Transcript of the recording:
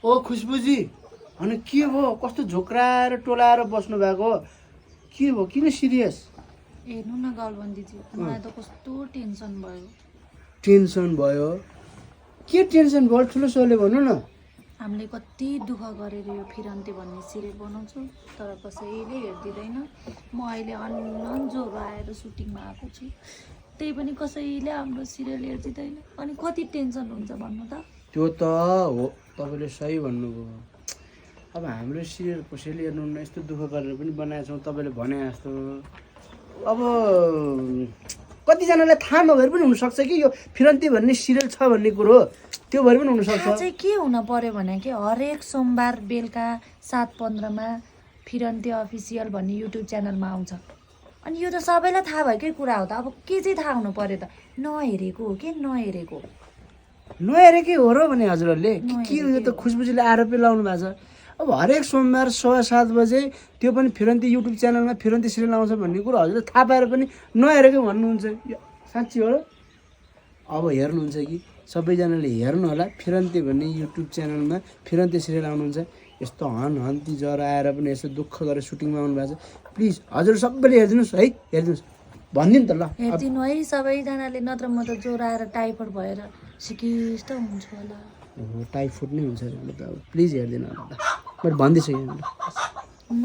ओ खुसबुजी अनि के भयो कस्तो झोक्राएर टोलाएर बस्नु भएको के भयो किन सिरियस हेर्नु न गलबन्दीजी मलाई त कस्तो टेन्सन भयो टेन्सन भयो के टेन्सन भयो ठुलो सोले भन्नु न हामीले कति दुःख गरेर यो फिरन्ते भन्ने सिरियल बनाउँछु तर कसैले हेरिदिँदैन म अहिले अन्न ज्वरो आएर सुटिङमा आएको छु त्यही पनि कसैले हाम्रो सिरियल हेरिदिँदैन अनि कति टेन्सन हुन्छ भन्नु त त्यो त हो तपाईँले सही भन्नुभयो अब हाम्रो सिरियल कसैले हेर्नुहुन्न यस्तो दुःख गरेर पनि बनाएको छौँ तपाईँले भने जस्तो अब कतिजनालाई थाहा नभएर पनि हुनसक्छ कि यो फिरन्ती भन्ने सिरियल छ भन्ने कुरो त्यो भएर पनि हुनसक्छ चाहिँ के हुन पर्यो भने कि हरेक सोमबार बेलुका 7:15 फिरन्ते अफिसियल भन्ने युट्युब च्यानलमा आउँछ अनि यो त सबैलाई थाहा भएकै कुरा हो त अब के चाहिँ थाहा हुनु पर्यो त नहेरेको हो के नहेरेको नहेरेकै हो र भने हजुरहरूले के यो त खुसबुजीले आरोपै लाउनु भएको छ अब हरेक सोमबार 7:15 बजे त्यो पनि फिरन्ती युट्युब च्यानलमा फिरन्ती सिरियल आउँछ भन्ने कुरो हजुरले थाहा पाएर पनि नहेरेकै भन्नुहुन्छ साँच्ची हो र अब हेर्नुहुन्छ कि सबैजनाले हेर्नु होला फिरन्ती भन्ने युट्युब च्यानलमा फिरन्ती सिरियल आउनुहुन्छ यस्तो हन्ती ज्वरो आएर पनि यस्तो दुःख गरेर सुटिङमा आउनु भएको छ प्लिज हजुर सबैले हेरिदिनुहोस् है हेरिदिनुहोस् भनिदिनु त ल हेरिदिनु है सबैजनाले नत्र म त ज्वरो आएर टाइफोइड भएर सिकिस्त हुन्छु होला टाइफोइड नै हुन्छ त अब प्लिज हेरिदिनु होला मैले भन्दैछु यहाँ न